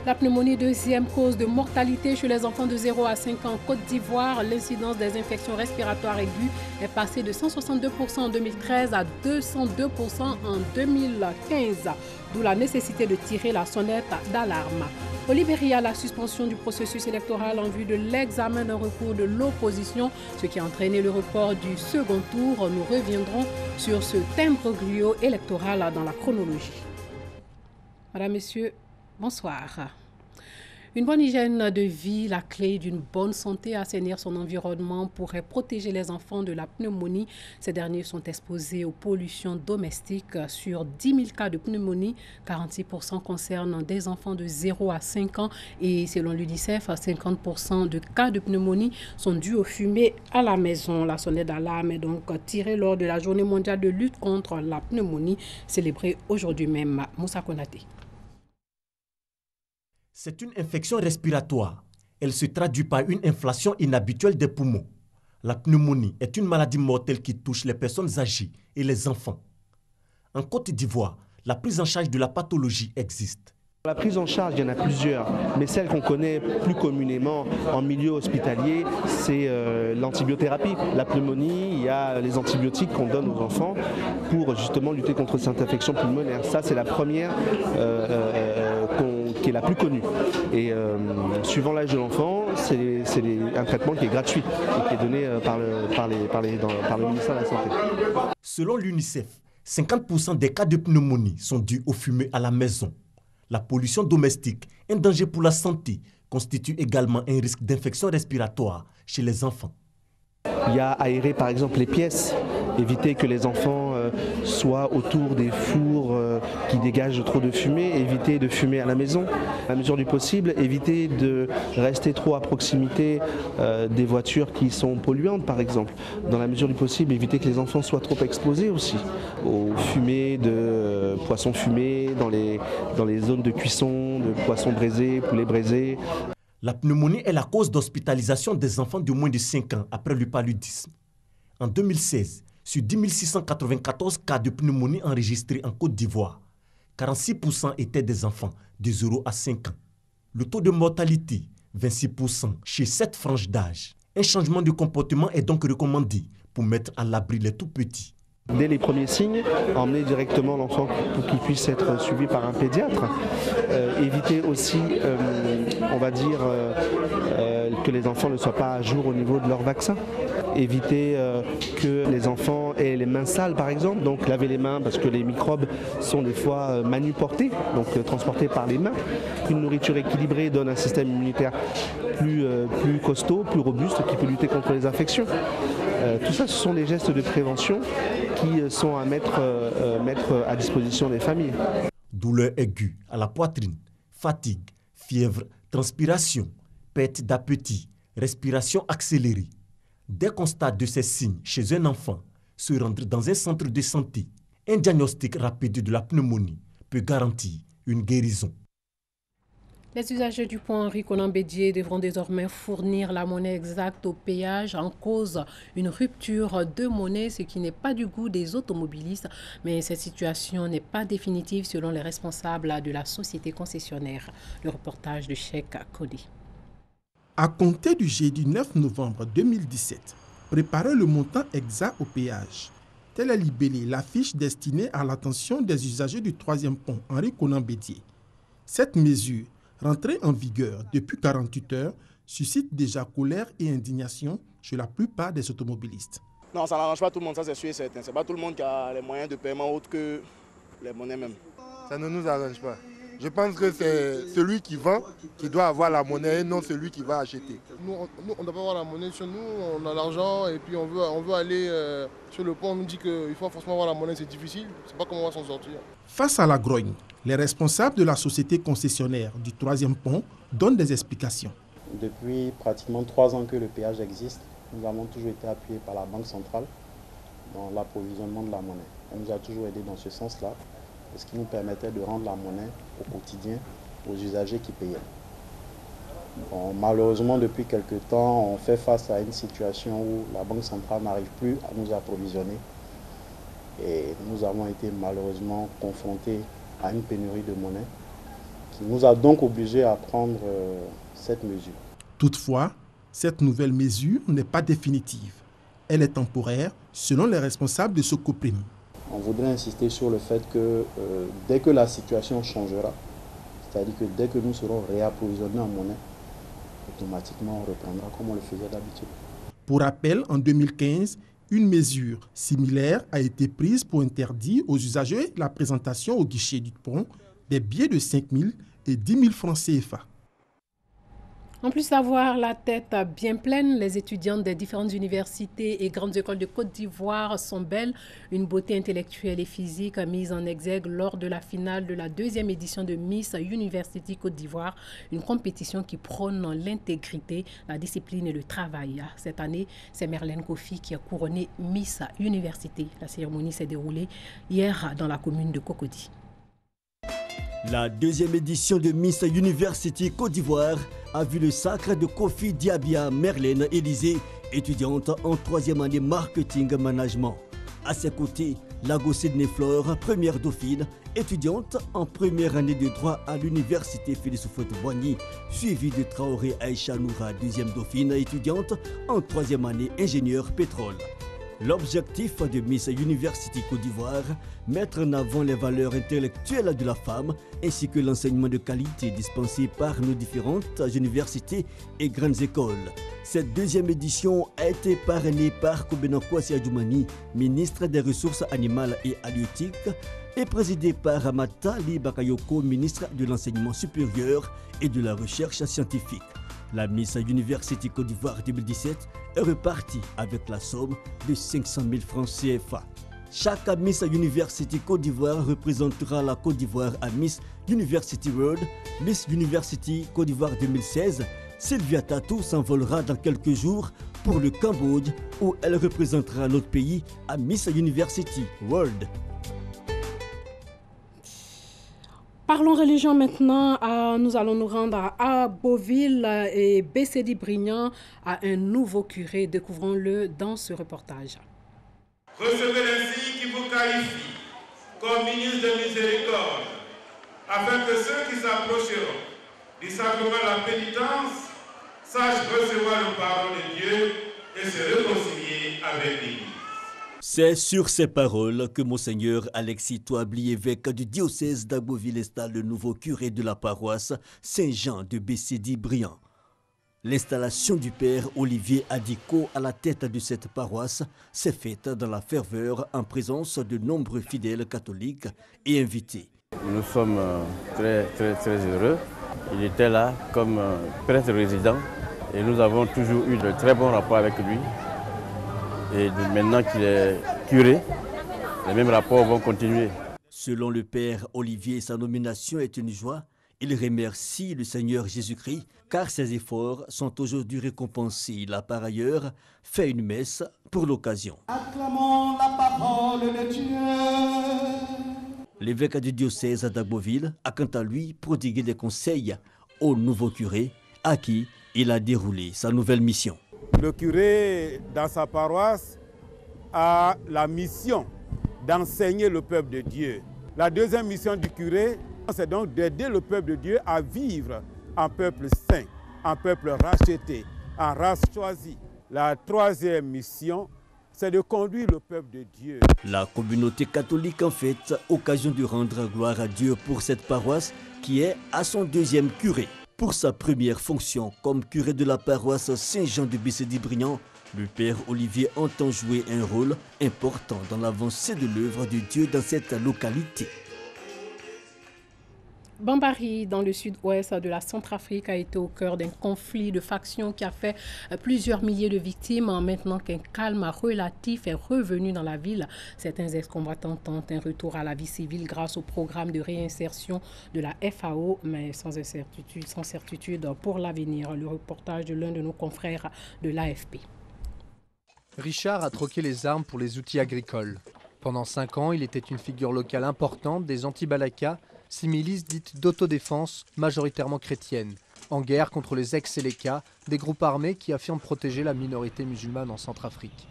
La pneumonie, deuxième cause de mortalité chez les enfants de 0 à 5 ans en Côte d'Ivoire. L'incidence des infections respiratoires aiguës est passée de 162% en 2013 à 202% en 2015. D'où la nécessité de tirer la sonnette d'alarme. Au Libéria, la suspension du processus électoral en vue de l'examen d'un recours de l'opposition, ce qui a entraîné le report du second tour. Nous reviendrons sur ce imbroglio électoral dans la chronologie. Madame, Messieurs, bonsoir. Une bonne hygiène de vie, la clé d'une bonne santé, assainir son environnement pourrait protéger les enfants de la pneumonie. Ces derniers sont exposés aux pollutions domestiques. Sur 10 000 cas de pneumonie, 46% concernent des enfants de 0 à 5 ans. Et selon l'UNICEF, 50% de cas de pneumonie sont dus aux fumées à la maison. La sonnette d'alarme est donc tirée lors de la journée mondiale de lutte contre la pneumonie, célébrée aujourd'hui même. Moussa Konaté. C'est une infection respiratoire. Elle se traduit par une inflation inhabituelle des poumons. La pneumonie est une maladie mortelle qui touche les personnes âgées et les enfants. En Côte d'Ivoire, la prise en charge de la pathologie existe. La prise en charge, il y en a plusieurs, mais celle qu'on connaît plus communément en milieu hospitalier, c'est l'antibiothérapie. La pneumonie, il y a les antibiotiques qu'on donne aux enfants pour justement lutter contre cette infection pulmonaire. Ça, c'est la première qui est la plus connue. Et suivant l'âge de l'enfant, c'est un traitement qui est gratuit et qui est donné par le ministère de la Santé. Selon l'UNICEF, 50% des cas de pneumonie sont dus aux fumées à la maison. La pollution domestique, un danger pour la santé, constitue également un risque d'infection respiratoire chez les enfants. Il y a aérer par exemple les pièces, éviter que les enfants soient autour des fours qui dégagent trop de fumée, éviter de fumer à la maison. À la mesure du possible, éviter de rester trop à proximité des voitures qui sont polluantes par exemple. Dans la mesure du possible, éviter que les enfants soient trop exposés aussi aux fumées de poissons fumés, dans les zones de cuisson, de poissons braisés, poulets braisés. La pneumonie est la cause d'hospitalisation des enfants de moins de 5 ans après le paludisme. En 2016, sur 10 694 cas de pneumonie enregistrés en Côte d'Ivoire, 46% étaient des enfants de 0 à 5 ans. Le taux de mortalité, 26% chez cette frange d'âge. Un changement de comportement est donc recommandé pour mettre à l'abri les tout-petits. Dès les premiers signes, emmener directement l'enfant pour qu'il puisse être suivi par un pédiatre. Éviter aussi, on va dire, que les enfants ne soient pas à jour au niveau de leur vaccin. Éviter que les enfants aient les mains sales par exemple, donc laver les mains parce que les microbes sont des fois manuportés, donc transportés par les mains. Une nourriture équilibrée donne un système immunitaire plus costaud, plus robuste, qui peut lutter contre les infections. Tout ça, ce sont des gestes de prévention qui sont à mettre à disposition des familles. Douleur aiguë à la poitrine, fatigue, fièvre, transpiration, perte d'appétit, respiration accélérée. Dès constat de ces signes chez un enfant, se rendre dans un centre de santé. Un diagnostic rapide de la pneumonie peut garantir une guérison. Les usagers du pont Henri Konan Bédié devront désormais fournir la monnaie exacte au péage en cause une rupture de monnaie, ce qui n'est pas du goût des automobilistes. Mais cette situation n'est pas définitive selon les responsables de la société concessionnaire. Le reportage de Cheikh Kodi. À compter du jeudi 9 novembre 2017, préparez le montant exact au péage. Telle est libellée l'affiche destinée à l'attention des usagers du troisième pont Henri Konan Bédié. Cette mesure, rentrée en vigueur depuis 48 heures, suscite déjà colère et indignation chez la plupart des automobilistes. Non, ça n'arrange pas tout le monde, ça c'est sûr et certain. C'est pas tout le monde qui a les moyens de paiement autres que les monnaies même. Ça ne nous arrange pas. Je pense que c'est celui qui vend qui doit avoir la monnaie et non celui qui va acheter. Nous, on doit pas avoir la monnaie sur nous, on a l'argent et puis on veut aller sur le pont. On nous dit qu'il faut forcément avoir la monnaie, c'est difficile. C'est pas comment on va s'en sortir. Face à la grogne, les responsables de la société concessionnaire du troisième pont donnent des explications. Depuis pratiquement 3 ans que le péage existe, nous avons toujours été appuyés par la Banque centrale dans l'approvisionnement de la monnaie. Elle nous a toujours aidés dans ce sens-là, ce qui nous permettait de rendre la monnaie au quotidien aux usagers qui payaient. Bon, malheureusement, depuis quelques temps, on fait face à une situation où la Banque centrale n'arrive plus à nous approvisionner. Et nous avons été malheureusement confrontés à une pénurie de monnaie nous a donc obligés à prendre cette mesure. Toutefois, cette nouvelle mesure n'est pas définitive. Elle est temporaire, selon les responsables de Socoprim. On voudrait insister sur le fait que dès que la situation changera, c'est-à-dire que dès que nous serons réapprovisionnés en monnaie, automatiquement on reprendra comme on le faisait d'habitude. Pour rappel, en 2015, une mesure similaire a été prise pour interdire aux usagers la présentation au guichet du pont des billets de 5 000 et 10 000 francs CFA. En plus d'avoir la tête bien pleine, les étudiantes des différentes universités et grandes écoles de Côte d'Ivoire sont belles. Une beauté intellectuelle et physique mise en exergue lors de la finale de la 2e édition de Miss University Côte d'Ivoire, une compétition qui prône l'intégrité, la discipline et le travail. Cette année, c'est Merlène Kofi qui a couronné Miss Université. La cérémonie s'est déroulée hier dans la commune de Cocody. La 2e édition de Miss University Côte d'Ivoire a vu le sacre de Kofi Diabia Merlène Élysée, étudiante en 3e année marketing management. À ses côtés, Lago Sidney Flore, première dauphine, étudiante en première année de droit à l'université Félix Houphouët-Boigny, suivie de Traoré Aïcha Noura, 2e dauphine, étudiante en 3e année ingénieur pétrole. L'objectif de Miss University Côte d'Ivoire, mettre en avant les valeurs intellectuelles de la femme ainsi que l'enseignement de qualité dispensé par nos différentes universités et grandes écoles. Cette 2e édition a été parrainée par Kobena Kwasi Adjoumani, ministre des Ressources animales et halieutiques, et présidée par Amata Li Bakayoko, ministre de l'Enseignement supérieur et de la Recherche scientifique. La Miss University Côte d'Ivoire 2017 est repartie avec la somme de 500 000 francs CFA. Chaque Miss University Côte d'Ivoire représentera la Côte d'Ivoire à Miss University World, Miss University Côte d'Ivoire 2016. Sylvia Tatou s'envolera dans quelques jours pour le Cambodge où elle représentera notre pays à Miss University World. Parlons religion maintenant. Nous allons nous rendre à Beauville et Bécédi Brignan à un nouveau curé. Découvrons-le dans ce reportage. Recevez ainsi qui vous qualifie comme ministre de miséricorde, afin que ceux qui s'approcheront du sacrement de la pénitence sachent recevoir le pardon de Dieu et se réconcilier avec l'Église. C'est sur ces paroles que Monseigneur Alexis Touabli, évêque du diocèse d'Agboville, installe le nouveau curé de la paroisse Saint-Jean de Bécédi-Briand. L'installation du père Olivier Adiko à la tête de cette paroisse s'est faite dans la ferveur en présence de nombreux fidèles catholiques et invités. Nous sommes très heureux. Il était là comme prêtre résident et nous avons toujours eu de très bons rapports avec lui. Et maintenant qu'il est curé, les mêmes rapports vont continuer. Selon le père Olivier, sa nomination est une joie. Il remercie le Seigneur Jésus-Christ car ses efforts sont aujourd'hui récompensés. Il a par ailleurs fait une messe pour l'occasion. Acclamons la parole de Dieu. L'évêque du diocèse d'Agboville a quant à lui prodigué des conseils au nouveau curé à qui il a déroulé sa nouvelle mission. Le curé, dans sa paroisse, a la mission d'enseigner le peuple de Dieu. La deuxième mission du curé, c'est donc d'aider le peuple de Dieu à vivre en peuple saint, en peuple racheté, en race choisie. La troisième mission, c'est de conduire le peuple de Dieu. La communauté catholique en fait occasion de rendre gloire à Dieu pour cette paroisse qui est à son 2e curé. Pour sa première fonction comme curé de la paroisse Saint-Jean de Bécédi-Briand, le père Olivier entend jouer un rôle important dans l'avancée de l'œuvre de Dieu dans cette localité. Bambari, dans le sud-ouest de la Centrafrique, a été au cœur d'un conflit de factions qui a fait plusieurs milliers de victimes. Maintenant qu'un calme relatif est revenu dans la ville, certains ex-combattants tentent un retour à la vie civile grâce au programme de réinsertion de la FAO, mais sans certitude pour l'avenir. Le reportage de l'un de nos confrères de l'AFP. Richard a troqué les armes pour les outils agricoles. Pendant 5 ans, il était une figure locale importante des anti-Balaka, ces milices dites d'autodéfense, majoritairement chrétiennes, en guerre contre les ex-Séléka, des groupes armés qui affirment protéger la minorité musulmane en Centrafrique.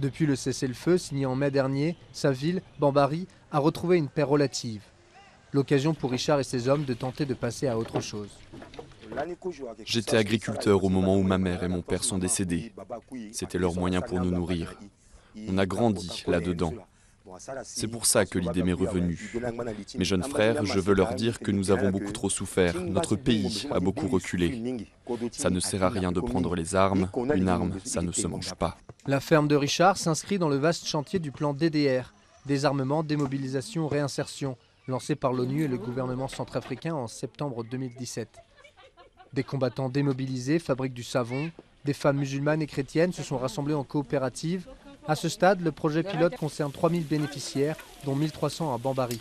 Depuis le cessez-le-feu signé en mai dernier, sa ville, Bambari, a retrouvé une paix relative. L'occasion pour Richard et ses hommes de tenter de passer à autre chose. J'étais agriculteur au moment où ma mère et mon père sont décédés. C'était leur moyen pour nous nourrir. On a grandi là-dedans. C'est pour ça que l'idée m'est revenue. Mes jeunes frères, je veux leur dire que nous avons beaucoup trop souffert. Notre pays a beaucoup reculé. Ça ne sert à rien de prendre les armes. Une arme, ça ne se mange pas. La ferme de Richard s'inscrit dans le vaste chantier du plan DDR, désarmement, démobilisation, réinsertion, lancé par l'ONU et le gouvernement centrafricain en septembre 2017. Des combattants démobilisés fabriquent du savon. Des femmes musulmanes et chrétiennes se sont rassemblées en coopérative. À ce stade, le projet pilote concerne 3000 bénéficiaires, dont 1300 à Bambari.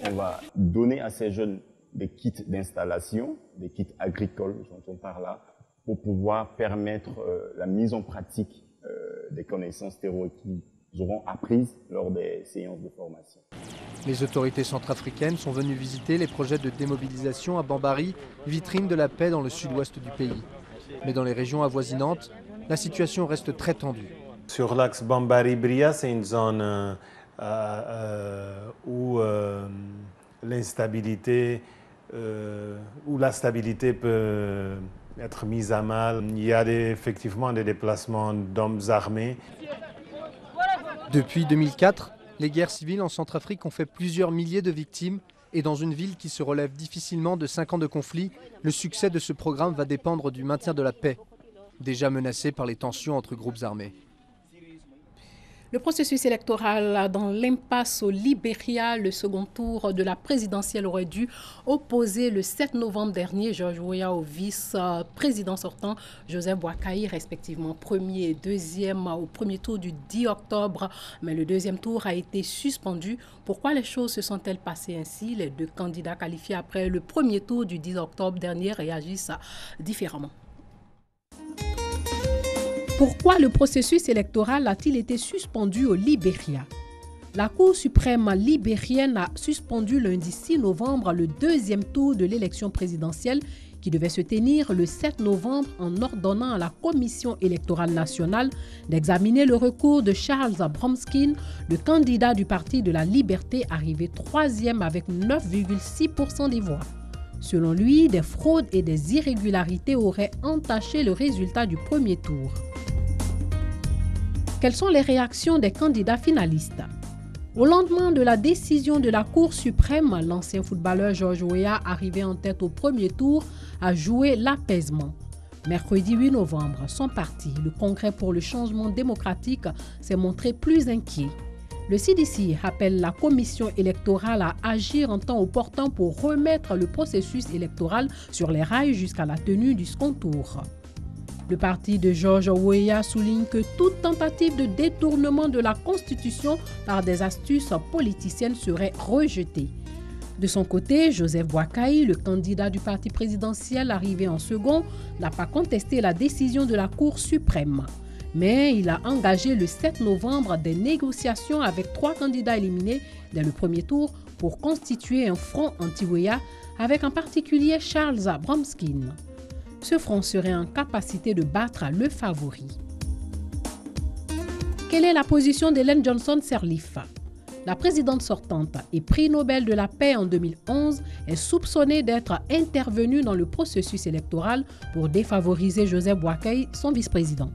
On va donner à ces jeunes des kits d'installation, des kits agricoles, j'entends par là, pour pouvoir permettre la mise en pratique des connaissances théoriques qu'ils auront apprises lors des séances de formation. Les autorités centrafricaines sont venues visiter les projets de démobilisation à Bambari, vitrine de la paix dans le sud-ouest du pays. Mais dans les régions avoisinantes, la situation reste très tendue. Sur l'axe Bambari-Bria, c'est une zone où l'instabilité, où la stabilité peut être mise à mal. Il y a effectivement des déplacements d'hommes armés. Depuis 2004, les guerres civiles en Centrafrique ont fait plusieurs milliers de victimes et dans une ville qui se relève difficilement de 5 ans de conflit, le succès de ce programme va dépendre du maintien de la paix, déjà menacé par les tensions entre groupes armés. Le processus électoral dans l'impasse au Libéria, le second tour de la présidentielle aurait dû opposer le 7 novembre dernier George Weah au vice-président sortant Joseph Boakai, respectivement premier et deuxième au premier tour du 10 octobre. Mais le deuxième tour a été suspendu. Pourquoi les choses se sont-elles passées ainsi? Les deux candidats qualifiés après le premier tour du 10 octobre dernier réagissent différemment. Pourquoi le processus électoral a-t-il été suspendu au Libéria? La Cour suprême libérienne a suspendu lundi 6 novembre le deuxième tour de l'élection présidentielle qui devait se tenir le 7 novembre en ordonnant à la Commission électorale nationale d'examiner le recours de Charles Bromskin, le candidat du Parti de la Liberté arrivé troisième avec 9,6% des voix. Selon lui, des fraudes et des irrégularités auraient entaché le résultat du premier tour. Quelles sont les réactions des candidats finalistes? Au lendemain de la décision de la Cour suprême, l'ancien footballeur George Weah, arrivé en tête au premier tour, a joué l'apaisement. Mercredi 8 novembre, son parti, le Congrès pour le changement démocratique, s'est montré plus inquiet. Le CDC appelle la commission électorale à agir en temps opportun pour remettre le processus électoral sur les rails jusqu'à la tenue du second tour. Le parti de George Weah souligne que toute tentative de détournement de la Constitution par des astuces politiciennes serait rejetée. De son côté, Joseph Boakai, le candidat du parti présidentiel arrivé en second, n'a pas contesté la décision de la Cour suprême. Mais il a engagé le 7 novembre des négociations avec 3 candidats éliminés dès le premier tour pour constituer un front anti-Weah avec en particulier Charles Bromskin. Ce front serait en capacité de battre le favori. Quelle est la position d'Ellen Johnson Sirleaf? La présidente sortante et prix Nobel de la paix en 2011 est soupçonnée d'être intervenue dans le processus électoral pour défavoriser Joseph Boakai, son vice-président.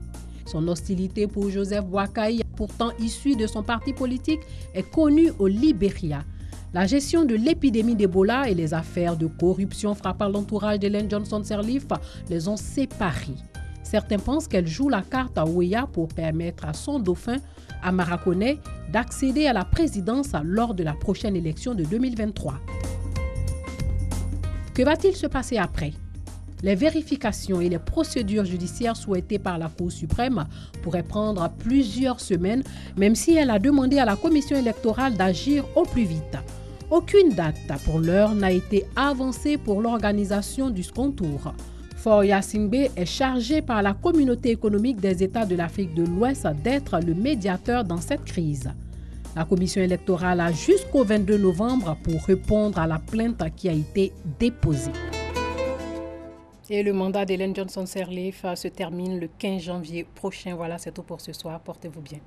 Son hostilité pour Joseph Boakai, pourtant issu de son parti politique, est connue au Libéria. La gestion de l'épidémie d'Ebola et les affaires de corruption frappant l'entourage d'Ellen Johnson Sirleaf les ont séparés. Certains pensent qu'elle joue la carte à Weah pour permettre à son dauphin, Amara Koney, d'accéder à la présidence lors de la prochaine élection de 2023. Que va-t-il se passer après? Les vérifications et les procédures judiciaires souhaitées par la Cour suprême pourraient prendre plusieurs semaines, même si elle a demandé à la commission électorale d'agir au plus vite. Aucune date pour l'heure n'a été avancée pour l'organisation du second tour. Faure Gnassingbé est chargé par la communauté économique des États de l'Afrique de l'Ouest d'être le médiateur dans cette crise. La commission électorale a jusqu'au 22 novembre pour répondre à la plainte qui a été déposée. Et le mandat d'Ellen Johnson Sirleaf se termine le 15 janvier prochain. Voilà, c'est tout pour ce soir. Portez-vous bien.